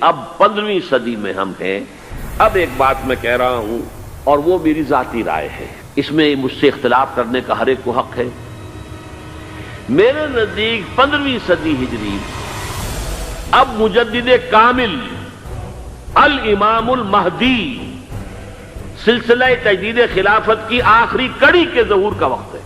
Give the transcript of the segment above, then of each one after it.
اب 15ویں صدی میں ہم ہیں. اب ایک بات میں کہہ رہا ہوں اور وہ میری ذاتی رائے ہے، اس میں مجھ سے اختلاف کرنے کا ہر ایک کو حق ہے. میرے نزدیک 15ویں صدی ہجری اب مجدد کامل الامام المہدی سلسلہ تجدید خلافت کی آخری کڑی کے ظہور کا وقت ہے.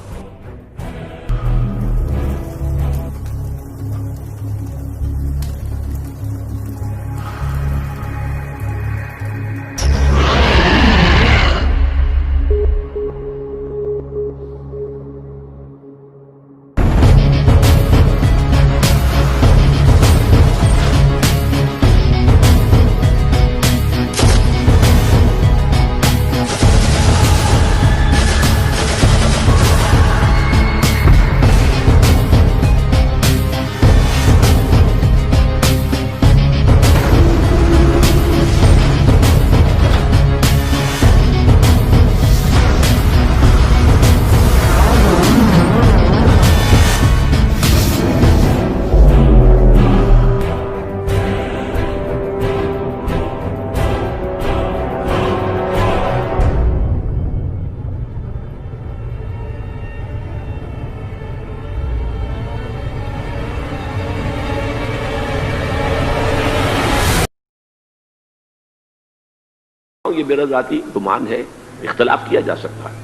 یہ میرا ذاتی گمان ہے، اختلاف کیا جا سکتا ہے.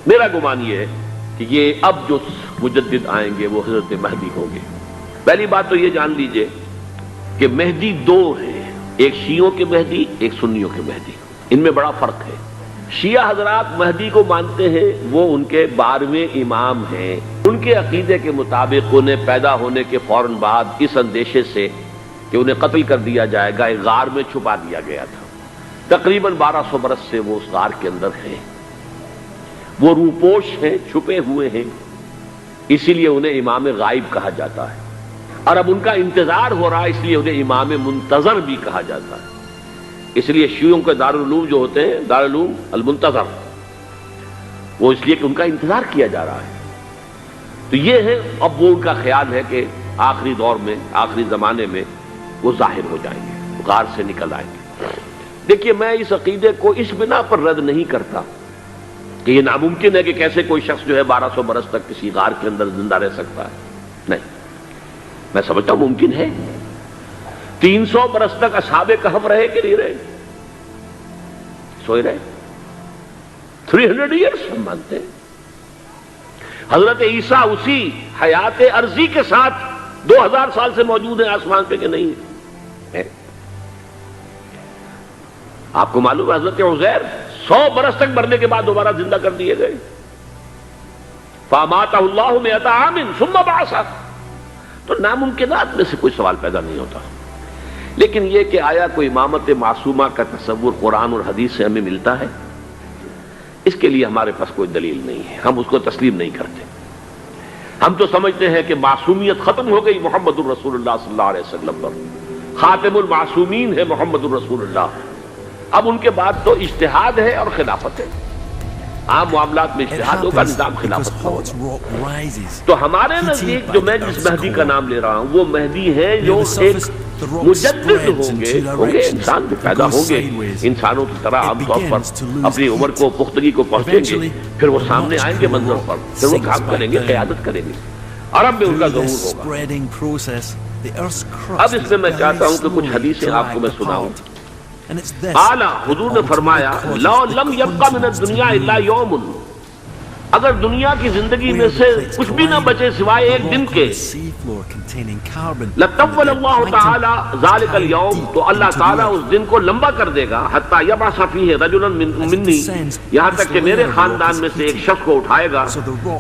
میرا گمان یہ ہے کہ یہ اب جو مجدد آئیں گے وہ حضرت مہدی ہوں گے. پہلی بات تو یہ جان لیجئے کہ مہدی دو ہیں، ایک شیعوں کے مہدی، ایک سنیوں کے مہدی. ان میں بڑا فرق ہے. شیعہ حضرات مہدی کو مانتے ہیں، وہ ان کے 12ویں امام ہیں. ان کے عقیدے کے مطابق انہیں پیدا ہونے کے فوراً بعد اس اندیشے سے کہ انہیں قتل کر دیا جائے گا ایک غار میں چھپا دیا گیا تھا. تقریباً 1200 برس سے وہ اس غار کے اندر ہیں. وہ روپوش ہیں، چھپے ہوئے ہیں، اسی لیے انہیں امام غائب کہا جاتا ہے. اور اب ان کا انتظار ہو رہا ہے، اس لیے انہیں امام منتظر بھی کہا جاتا ہے. اس لیے شیعوں کے دارالعلوم جو ہوتے ہیں دارالعلوم المنتظر، وہ اس لیے کہ ان کا انتظار کیا جا رہا ہے. تو یہ ہے، اب وہ ان کا خیال ہے کہ آخری دور میں، آخری زمانے میں وہ ظاہر ہو جائیں گے، غار سے نکل آئیں گے. دیکھیے، میں اس عقیدے کو اس بنا پر رد نہیں کرتا کہ یہ ناممکن ہے کہ کیسے کوئی شخص جو ہے 1200 برس تک کسی غار کے اندر زندہ رہ سکتا ہے. نہیں، میں سمجھتا ہوں ممکن ہے. 300 برس تک اصحاب کہف رہے کہ نہیں رہے؟ سوئے رہے. 300 ایئرس ہم مانتے ہیں. حضرت عیسیٰ اسی حیات عرضی کے ساتھ 2000 سال سے موجود ہیں آسمان پہ کہ نہیں ہے؟ آپ کو معلوم ہے حضرت عزیر 100 برس تک مرنے کے بعد دوبارہ زندہ کر دیے گئے. فَأَمَاتَهُ اللَّهُ مِئَةَ عَامٍ ثُمَّ بَعَثَهُ. تو ناممکنات میں سے کوئی سوال پیدا نہیں ہوتا. لیکن یہ کہ آیا کوئی امامت معصومہ کا تصور قرآن اور حدیث سے ہمیں ملتا ہے، اس کے لیے ہمارے پاس کوئی دلیل نہیں ہے. ہم اس کو تسلیم نہیں کرتے. ہم تو سمجھتے ہیں کہ معصومیت ختم ہو گئی محمد الرسول اللہ صلی اللہ علیہ وسلم پر. خاتم المعصومین ہے محمد الرسول اللہ. اب ان کے بعد تو اجتہاد ہے اور خلافت ہے. عام معاملات میں اجتہاد ہوگا، نظام خلافت ہوگا. تو ہمارے نزدیک جو میں جس مہدی کا نام لے رہا ہوں وہ مہدی ہیں جو ایک مجدد ہوں گے. انسان جو پیدا ہوں گے انسانوں کی طرح عام طور پر اپنی عمر کو، پختگی کو پہنچیں گے، پھر وہ سامنے آئیں گے منظر پر، پھر وہ کام کریں گے، قیادت کریں گے. عرب میں ان کا ظہور ہوگا. اب اس میں چاہتا ہوں کہ کچھ حدیثیں آپ کو میں سناؤں. اعلیٰ حضور نے فرمایا لو لم یبقى من الدنیا الا یوم، اگر دنیا کی زندگی میں سے کچھ بھی نہ بچے سوائے ایک دن کے، لطول اللہ تعالی ذلك اليوم، تو اللہ تعالیٰ اس دن کو لمبا کر دے گا. حتی یبعث فیہ رجلا منی، یہاں تک کہ میرے خاندان میں سے ایک شخص کو اٹھائے گا،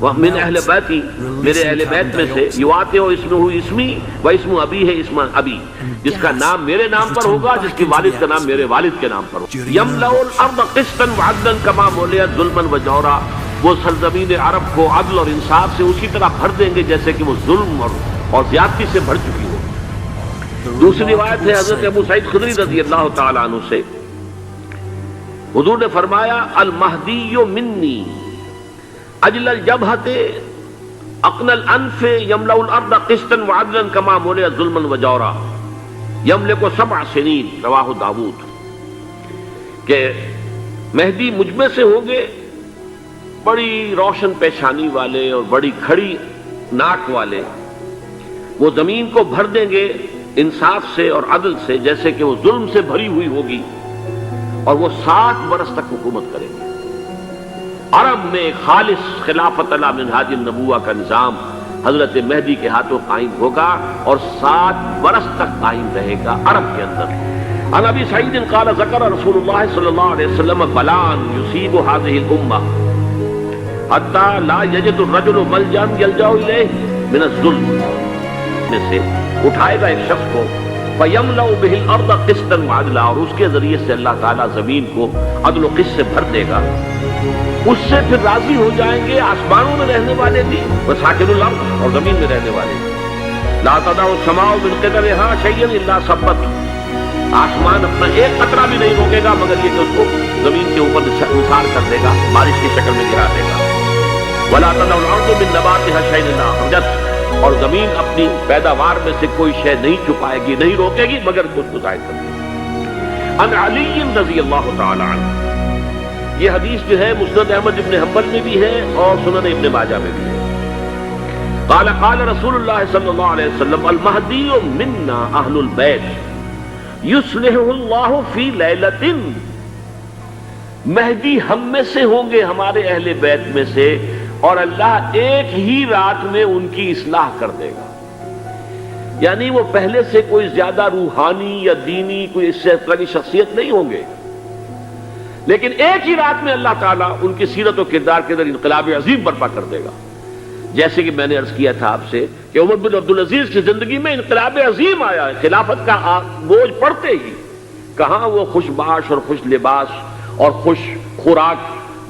من اہل بیتی، میرے اہل بیت میں سے، یواطئ اسمہ اسمی و اسم ابیہ اسم ابی، جس کا نام میرے نام پر ہوگا، جس کی والد کا نام میرے والد کے نام پر ہوگا. یملأ الارض قسطا وعدلا کما ملئت ظلما وجورا، وہ سرزمین عرب کو عدل اور انصاف سے اسی طرح بھر دیں گے جیسے کہ وہ ظلم اور زیادتی سے بھر چکی ہو. دوسری روایت ہے حضرت ابو سعید خدری رضی اللہ تعالی عنہ سے، حضور نے فرمایا المہدی منی اجل الجبہۃ اقن الانف یملأ الارض قسطا وعدلا کما ملئت ظلما وجورا. یملک سبع سنین رواہ داود، کہ مہدی مجھ میں سے ہوں گے بڑی روشن پیشانی والے اور بڑی کھڑی ناک والے، وہ زمین کو بھر دیں گے انصاف سے اور عدل سے، جیسے کہ وہ ظلم سے بھری ہوئی ہوگی، اور وہ 7 برس تک حکومت کریں گے۔ عرب میں خالص خلافت علی منہاج النبوہ کا نظام حضرت مہدی کے ہاتھوں قائم ہوگا اور 7 برس تک قائم رہے گا عرب کے اندر۔ عن ابی سعید قال ذکر رسول اللہ صلی اللہ علیہ وسلم بلان یصیب هذه الامہ حتی لا یجد الرجل ملجا یلجا الیہ من الظلم، میں سے اٹھائے گا ایک شخص کو فیملأ به الارض قسطا وعدلا، اور اس کے ذریعے سے اللہ تعالیٰ زمین کو عدل و قسط سے بھر دے گا، اس سے پھر راضی ہو جائیں گے آسمانوں میں رہنے والے بھی وساکن الارض، اور زمین میں رہنے والے بھی۔ لا تدع السماء من قدرها شيئا الا ثبت، آسمان اپنا ایک قطرہ بھی نہیں روکے گا مگر یہ کہ اس کو زمین کے اوپر نثار کر دے گا، بارش کی شکل میں گرا دے گا۔ ولا تدع الارض من نباتها شيئا الا اخرجت، اور زمین اپنی پیداوار میں سے کوئی شے نہیں چھپائے گی، نہیں روکے گی مگر کچھ ظاہر کر دے گی۔ عن علی رضی اللہ تعالی عنہ، یہ حدیث جو ہے مسند احمد ابن حنبل میں بھی ہے اور سنن ابن ماجہ میں بھی ہے۔ قال قال رسول اللہ صلی اللہ علیہ وسلم المہدی منا اہل البیت یصلح اللہ فی لیلۃ، مہدی ہم میں سے ہوں گے ہمارے اہل بیت میں سے، اور اللہ ایک ہی رات میں ان کی اصلاح کر دے گا۔ یعنی وہ پہلے سے کوئی زیادہ روحانی یا دینی کوئی اس سے کی شخصیت نہیں ہوں گے، لیکن ایک ہی رات میں اللہ تعالیٰ ان کی سیرت و کردار کے اندر انقلاب عظیم برپا کر دے گا۔ جیسے کہ میں نے عرض کیا تھا آپ سے کہ عمر بن عبدالعزیز کی زندگی میں انقلاب عظیم آیا ہے، خلافت کا بوجھ پڑتے ہی کہاں وہ خوش باش اور خوش لباس اور خوش خوراک،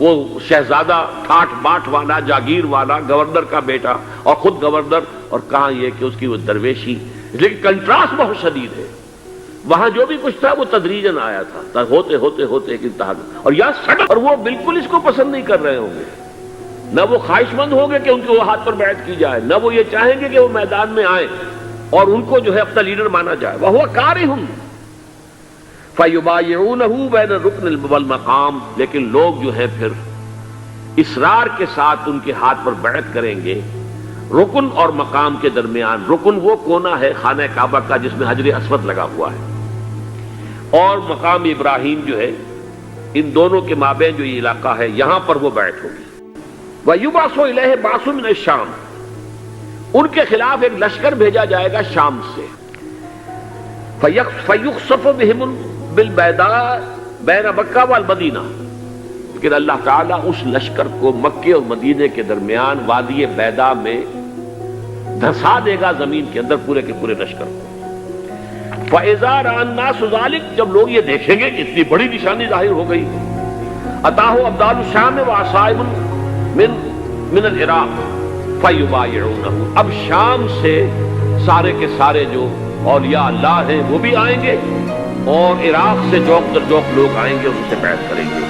وہ شہزادہ ٹھاٹ باٹ والا جاگیر والا گورنر کا بیٹا اور خود گورنر، اور کہاں یہ کہ اس کی وہ درویشی، لیکن کنٹراسٹ بہت شدید ہے۔ وہاں جو بھی کچھ تھا وہ تدریجاً آیا تھا، ہوتے ہوتے ہوتے ایک انتہا، اور یہاں سڈن، اور وہ بالکل اس کو پسند نہیں کر رہے ہوں گے، نہ وہ خواہش مند ہوں گے کہ ان کے وہ ہاتھ پر بیعت کی جائے، نہ وہ یہ چاہیں گے کہ وہ میدان میں آئیں اور ان کو جو ہے اپنا لیڈر مانا جائے۔ وَهُوَ كَارِهٌ فَيُبَايِعُونَهُ بَيْنَ الرُّكْنِ وَالْمَقَامِ، لیکن لوگ جو ہے پھر اصرار کے ساتھ ان کے ہاتھ پر بیعت کریں گے رکن اور مقام کے درمیان۔ رکن وہ کونا ہے خانہ کعبہ کا جس میں حجر اسود لگا ہوا ہے، اور مقام ابراہیم جو ہے، ان دونوں کے مابین جو یہ علاقہ ہے یہاں پر وہ بیعت ہوگی۔ وَيُبْعَثُ إِلَيْهِ بَعْثٌ مِنَ الشَّامِ، ان کے خلاف ایک لشکر بھیجا جائے گا شام سے۔ فَيُخْسَفُ بِهِمُ بِالْبَيْضَاءِ بَيْنَ مکہ وَالْمَدِینَہ، لیکن اللہ تعالیٰ اس لشکر کو مکے اور مدینے کے درمیان وادی بیضاء میں دھسا دے گا زمین کے اندر پورے کے پورے لشکر کو۔ فَإِذَا رَأَى النَّاسُ ذَلِكَ، جب لوگ یہ دیکھیں گے کہ اتنی بڑی نشانی ظاہر ہو گئی، أَتَاهُ أَبْدَالُ الشَّامِ وَعَصَائِبٌ من العراق فَيُبَايِعُونَهُ، اب شام سے سارے کے سارے جو اولیاء اللہ ہیں وہ بھی آئیں گے، اور عراق سے جوک در جوک لوگ آئیں گے اور ان سے بیعت کریں گے۔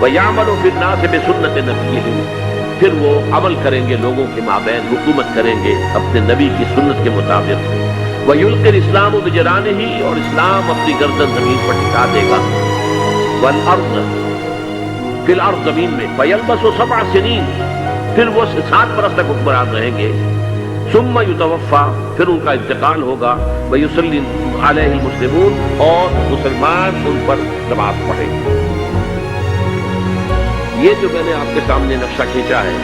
وَيَعْمَلُ فِي النَّاسِ بِسُنَّةِ نَبِيِّهِمْ، پھر وہ عمل کریں گے لوگوں کے مابین، حکومت کریں گے اپنے نبی کی سنت کے مطابق۔ وَيُلْقِي الْإِسْلَامُ بِجَرَانِهِ، اور اسلام اپنی گردن زمین پر ٹکا دے گا۔ وَالْأَرْضَ فی الارض، زمین میں۔ فَيَلْبَسُ 7 سنین، پھر وہ 7 برس تک حکمران رہیں گے۔ ثم یتوفا، پھر ان کا انتقال ہوگا۔ ویصلی علیہ المسلمون، اور مسلمان ان پر نماز پڑھیں گے۔ یہ جو میں نے آپ کے سامنے نقشہ کھینچا ہے،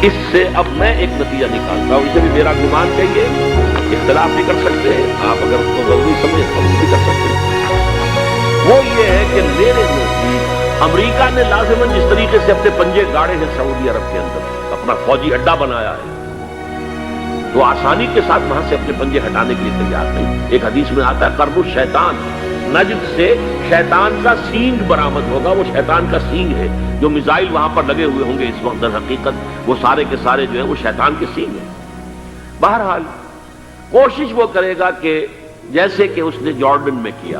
اس سے اب میں ایک نتیجہ نکالتا ہوں، اسے بھی میرا گمان کہیے، اختلاف بھی کر سکتے ہیں آپ، اگر اس کو ضروری سمجھیں قبول بھی کر سکتے ہیں۔ وہ یہ ہے کہ میرے نزدیک امریکہ نے لازماً جس طریقے سے اپنے پنجے گاڑے ہیں سعودی عرب کے اندر، اپنا فوجی اڈا بنایا ہے، تو آسانی کے ساتھ وہاں سے اپنے پنجے ہٹانے کے لیے تیار نہیں۔ ایک حدیث میں آتا ہے قرب الشیطان، نجد سے شیطان کا سینگ برآمد ہوگا، وہ شیطان کا سینگ ہے، جو میزائل وہاں پر لگے ہوئے ہوں گے اس وقت، در حقیقت وہ سارے کے سارے جو ہیں وہ شیطان کے سینگ ہیں۔ بہرحال کوشش وہ کرے گا کہ جیسے کہ اس نے جارڈن میں کیا،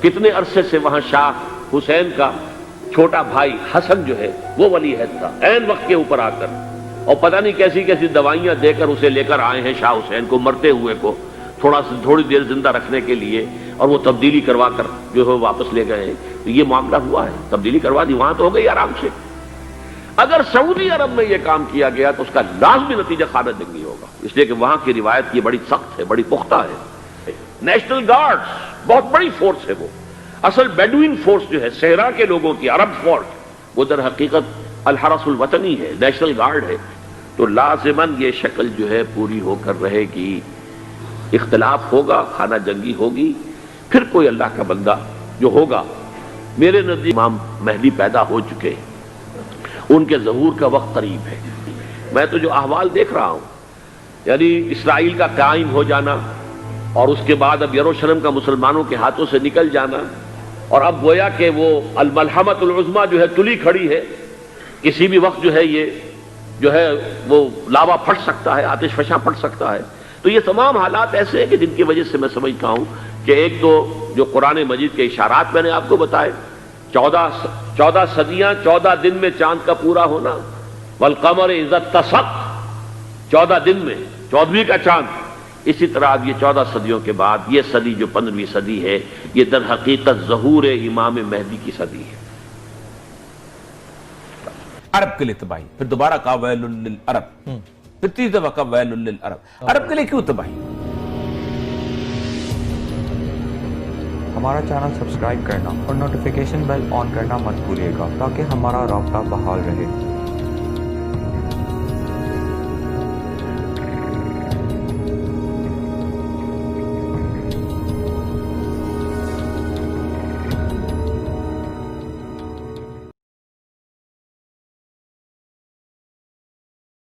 کتنے عرصے سے وہاں شاہ حسین کا چھوٹا بھائی حسن جو ہے وہ ولی عہد تھا، عین وقت کے اوپر آ کر، اور پتہ نہیں کیسی کیسی دوائیاں دے کر اسے لے کر آئے ہیں شاہ حسین کو، مرتے ہوئے کو، تھوڑی دیر زندہ رکھنے کے لیے اور وہ تبدیلی کروا کر جو ہے واپس لے گئے ہیں. تو یہ معاملہ ہوا ہے, تبدیلی کروا دی, وہاں تو ہو گئی آرام سے. اگر سعودی عرب میں یہ کام کیا گیا تو اس کا لازمی نتیجہ خانہ جنگی ہوگا, اس لیے کہ وہاں کی روایت یہ بڑی سخت ہے, بڑی پختہ ہے. نیشنل گارڈز بہت بڑی فورس ہے, وہ اصل بیڈوین فورس جو ہے صحرا کے لوگوں کی, عرب فورس, وہ در حقیقت الحرس الوطنی ہے, نیشنل گارڈ ہے. تو لازماً یہ شکل جو ہے پوری ہو کر رہے گی, اختلاف ہوگا, خانہ جنگی ہوگی. پھر کوئی اللہ کا بندہ جو ہوگا, میرے نزدیک امام مہدی پیدا ہو چکے, ان کے ظہور کا وقت قریب ہے. میں تو جو احوال دیکھ رہا ہوں, یعنی اسرائیل کا قائم ہو جانا اور اس کے بعد اب یروشلم کا مسلمانوں کے ہاتھوں سے نکل جانا, اور اب گویا کہ وہ الملحمۃ العظمیٰ جو ہے تلی کھڑی ہے, کسی بھی وقت جو ہے یہ جو ہے وہ لاوا پھٹ سکتا ہے, آتش فشاں پھٹ سکتا ہے. تو یہ تمام حالات ایسے ہیں کہ جن کی وجہ سے میں سمجھتا ہوں کہ ایک تو جو قرآن مجید کے اشارات میں نے آپ کو بتائے, 14 صدیاں 14 دن میں چاند کا پورا ہونا, والقمر اذا اتسق, 14 دن میں 14ویں کا چاند. اسی طرح اب یہ 14 صدیوں کے بعد یہ صدی جو 15ویں صدی ہے, یہ در حقیقت ظہور امام مہدی کی صدی ہے. عرب کے لیے تباہی, پھر دوبارہ کہا ویل للعرب, پھر تیسری دفعہ کہا ویل للعرب. عرب کے لیے کیوں تباہی؟ ہمارا چینل سبسکرائب کرنا اور نوٹیفیکیشن بیل آن کرنا مت بھولیے گا تاکہ ہمارا رابطہ بحال رہے.